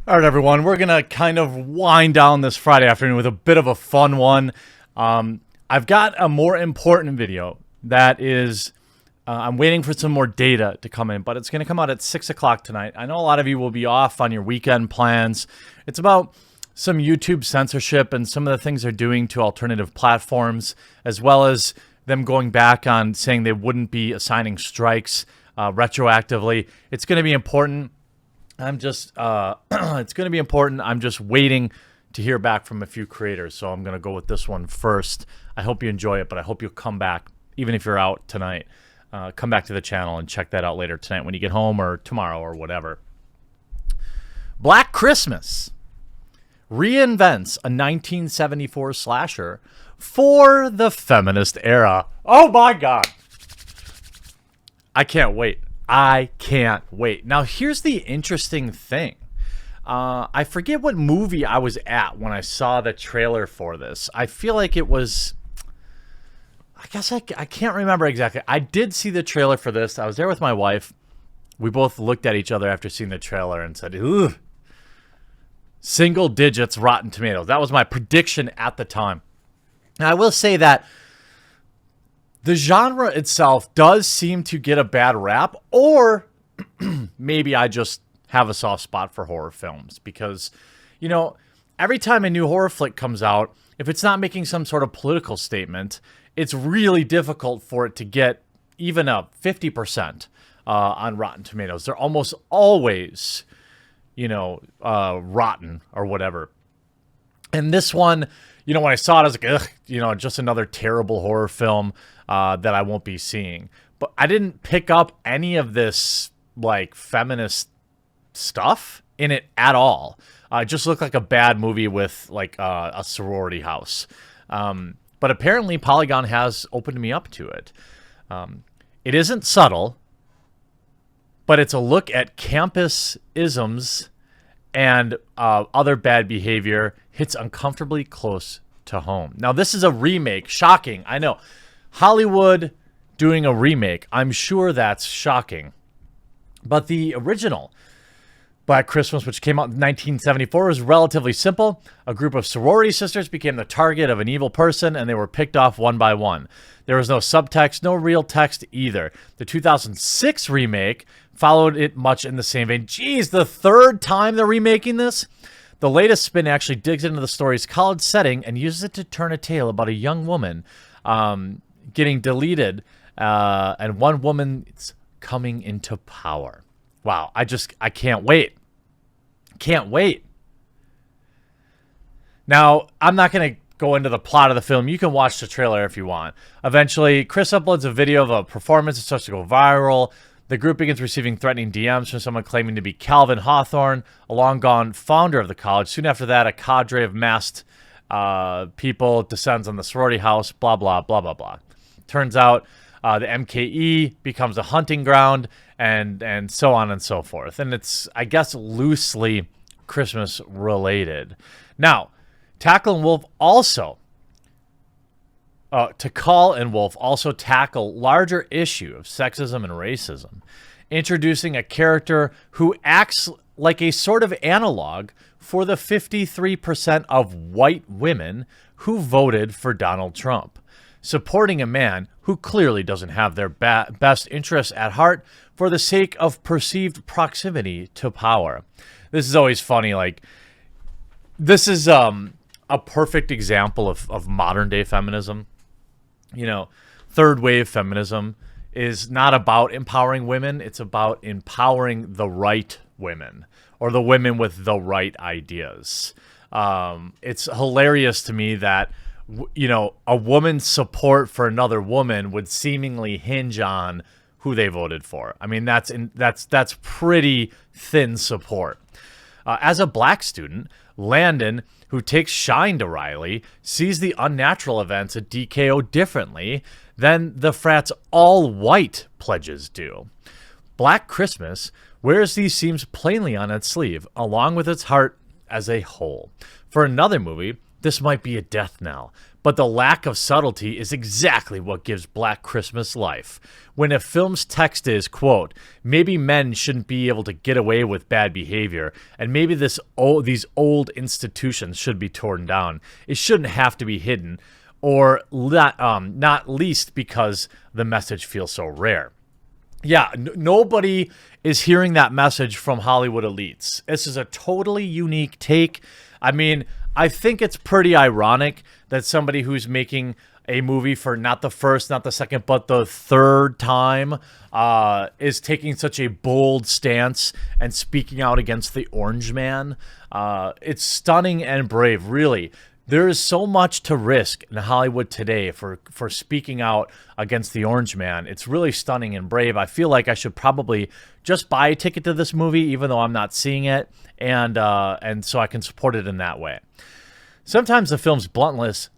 All right, everyone, we're going to kind of wind down this Friday afternoon with a bit of a fun one. I've got a more important video that is, I'm waiting for some more data to come in, but it's going to come out at 6 o'clock tonight. I know a lot of you will be off on your weekend plans. It's about some YouTube censorship and some of the things they're doing to alternative platforms, as well as them going back on saying they wouldn't be assigning strikes retroactively. It's going to be important. it's going to be important. I'm just waiting to hear back from a few creators. So I'm going to go with this one first. I hope you enjoy it, but I hope you'll come back, even if you're out tonight. Come back to the channel and check that out later tonight when you get home or tomorrow or whatever. Black Christmas reinvents a 1974 slasher for the feminist era. Oh my God. I can't wait. I can't wait. Now, here's the interesting thing. I forget what movie I was at when I saw the trailer for this. I feel like it was... I guess I can't remember exactly. I did see the trailer for this. I was there with my wife. We both looked at each other after seeing the trailer and said, ugh. Single digits Rotten Tomatoes. That was my prediction at the time. And I will say that the genre itself does seem to get a bad rap, or maybe I just have a soft spot for horror films because, you know, every time a new horror flick comes out, if it's not making some sort of political statement, it's really difficult for it to get even a 50% on Rotten Tomatoes. They're almost always, rotten or whatever. And this one, when I saw it, I was like, ugh, just another terrible horror film that I won't be seeing. But I didn't pick up any of this, feminist stuff in it at all. It just looked like a bad movie with, a sorority house. But apparently Polygon has opened me up to it. It isn't subtle, but it's a look at campus isms and other bad behavior. Hits uncomfortably close to home. Now, this is a remake. Shocking. I know. Hollywood doing a remake. I'm sure that's shocking. But the original Black Christmas, which came out in 1974, was relatively simple. A group of sorority sisters became the target of an evil person, and they were picked off one by one. There was no subtext, no real text either. The 2006 remake followed it much in the same vein. Geez, the third time they're remaking this? The latest spin actually digs into the story's college setting and uses it to turn a tale about a young woman getting deleted and one woman's coming into power. Wow, I can't wait. Can't wait. Now, I'm not going to go into the plot of the film. You can watch the trailer if you want. Eventually, Chris uploads a video of a performance. It starts to go viral. The group begins receiving threatening DMs from someone claiming to be Calvin Hawthorne, a long-gone founder of the college. Soon after that, a cadre of masked people descends on the sorority house, blah, blah, blah, blah, blah. Turns out the MKE becomes a hunting ground, and so on and so forth. And it's, I guess, loosely Christmas-related. Now, Tackle and Wolf also... Takal and Wolf also tackle larger issue of sexism and racism, introducing a character who acts like a sort of analog for the 53% of white women who voted for Donald Trump, supporting a man who clearly doesn't have their best interests at heart for the sake of perceived proximity to power. This is always funny. This is a perfect example of modern day feminism. Third wave feminism is not about empowering women. It's about empowering the right women or the women with the right ideas. It's hilarious to me that, a woman's support for another woman would seemingly hinge on who they voted for. I mean, that's pretty thin support. As a black student, Landon, who takes shine to Riley, sees the unnatural events at DKO differently than the frat's all-white pledges do. Black Christmas wears these seams plainly on its sleeve, along with its heart as a whole. For another movie, this might be a death knell. But the lack of subtlety is exactly what gives Black Christmas life. When a film's text is, quote, maybe men shouldn't be able to get away with bad behavior, and maybe these old institutions should be torn down, it shouldn't have to be hidden, or not least because the message feels so rare. Yeah, nobody is hearing that message from Hollywood elites. This is a totally unique take. I mean, I think it's pretty ironic that somebody who's making a movie for not the first, not the second, but the third time is taking such a bold stance and speaking out against the Orange Man. It's stunning and brave, really. There is so much to risk in Hollywood today for speaking out against the Orange Man. It's really stunning and brave. I feel like I should probably just buy a ticket to this movie, even though I'm not seeing it, and so I can support it in that way. Sometimes the film's bluntness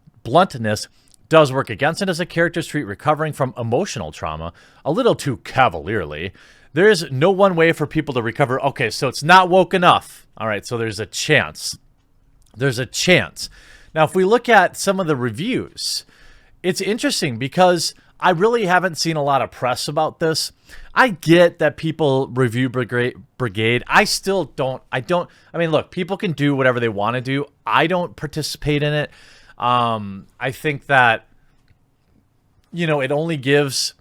does work against it as a characters treat recovering from emotional trauma a little too cavalierly. There is no one way for people to recover. Okay, so it's not woke enough. All right, so there's a chance. There's a chance. Now, if we look at some of the reviews, it's interesting because I really haven't seen a lot of press about this. I get that people review Brigade. I still don't. I mean, look, people can do whatever they want to do. I don't participate in it. I think that, it only gives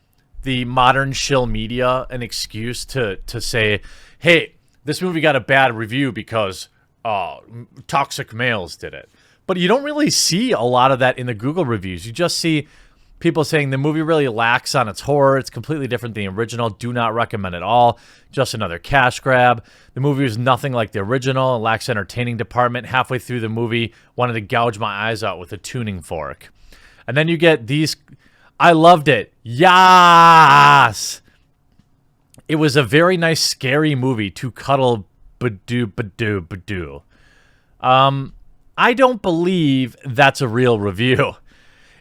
the modern shill media an excuse to say, hey, this movie got a bad review because toxic males did it. But you don't really see a lot of that in the Google reviews. You just see people saying the movie really lacks on its horror. It's completely different than the original. Do not recommend at all. Just another cash grab. The movie is nothing like the original. It lacks entertaining department. Halfway through the movie, wanted to gouge my eyes out with a tuning fork. And then you get these. I loved it. Yas! It was a very nice, scary movie to cuddle. Badoo, badoo, badoo. I don't believe that's a real review.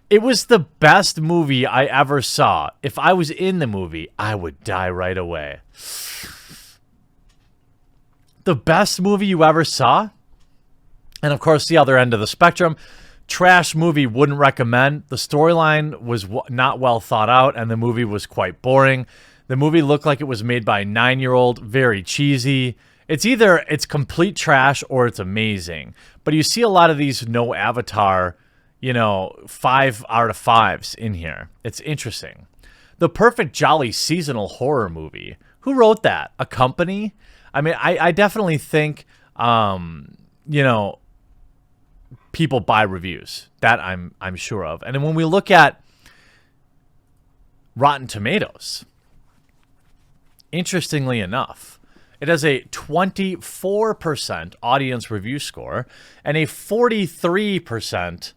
It was the best movie I ever saw. If I was in the movie, I would die right away. The best movie you ever saw? And of course, the other end of the spectrum, trash movie, wouldn't recommend. The storyline was not well thought out, and the movie was quite boring. The movie looked like it was made by a 9-year-old, very cheesy. It's either it's complete trash or it's amazing. But you see a lot of these no Avatar, 5 out of 5s in here. It's interesting. The perfect jolly seasonal horror movie. Who wrote that? A company? I mean, I definitely think, people buy reviews. That I'm sure of. And then when we look at Rotten Tomatoes, interestingly enough, it has a 24% audience review score and a 43%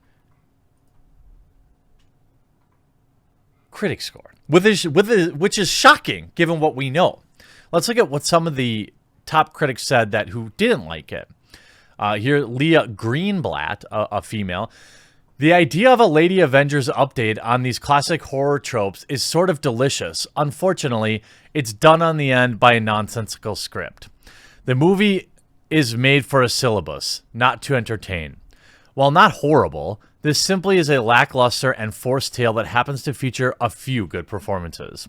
critic score, which is shocking given what we know. Let's look at what some of the top critics said who didn't like it. Here, Leah Greenblatt, a female. The idea of a Lady Avengers update on these classic horror tropes is sort of delicious. Unfortunately, it's done on the end by a nonsensical script. The movie is made for a syllabus, not to entertain. While not horrible, this simply is a lackluster and forced tale that happens to feature a few good performances.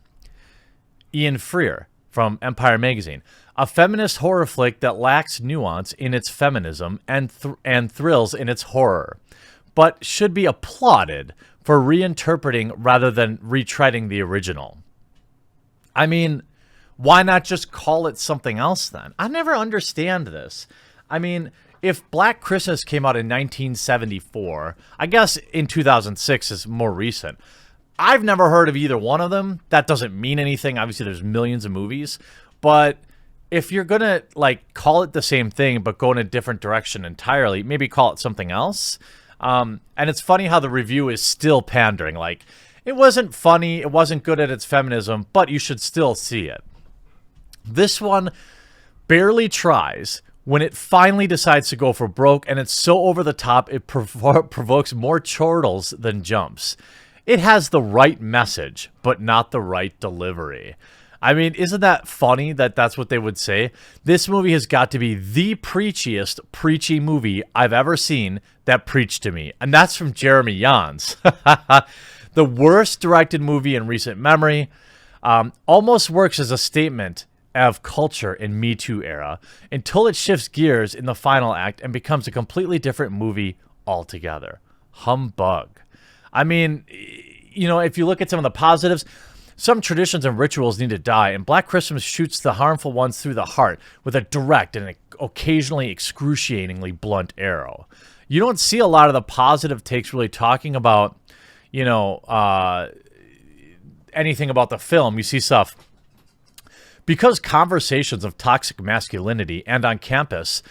Ian Freer from Empire Magazine. A feminist horror flick that lacks nuance in its feminism and thrills in its horror, but should be applauded for reinterpreting rather than retreading the original. I mean, why not just call it something else then? I never understand this. I mean, if Black Christmas came out in 1974, I guess in 2006 is more recent. I've never heard of either one of them. That doesn't mean anything. Obviously, there's millions of movies. But if you're going to call it the same thing but go in a different direction entirely, maybe call it something else. And it's funny how the review is still pandering. It wasn't funny, it wasn't good at its feminism, but you should still see it. This one barely tries when it finally decides to go for broke, and it's so over the top it provokes more chortles than jumps. It has the right message, but not the right delivery. I mean, isn't that funny that that's what they would say? This movie has got to be the preachiest preachy movie I've ever seen that preached to me. And that's from Jeremy Jans. The worst directed movie in recent memory. Almost works as a statement of culture in Me Too era until it shifts gears in the final act and becomes a completely different movie altogether. Humbug. I mean, you know, if you look at some of the positives, some traditions and rituals need to die, and Black Christmas shoots the harmful ones through the heart with a direct and occasionally excruciatingly blunt arrow. You don't see a lot of the positive takes really talking about, you know, anything about the film. You see stuff because conversations of toxic masculinity and on campus,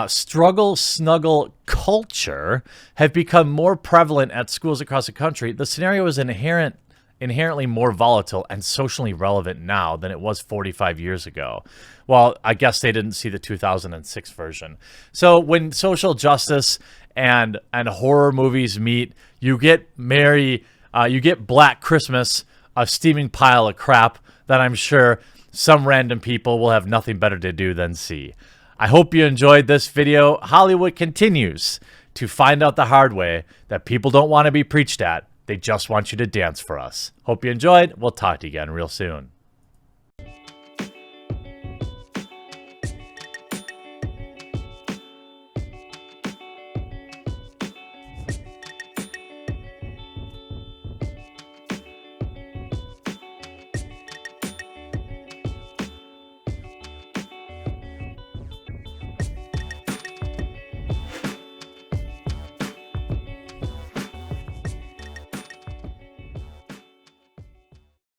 struggle snuggle culture have become more prevalent at schools across the country. The scenario is inherently more volatile and socially relevant now than it was 45 years ago. Well, I guess they didn't see the 2006 version. So when social justice and horror movies meet, you get Black Christmas, a steaming pile of crap that I'm sure some random people will have nothing better to do than see. I hope you enjoyed this video. Hollywood continues to find out the hard way that people don't want to be preached at. They just want you to dance for us. Hope you enjoyed. We'll talk to you again real soon.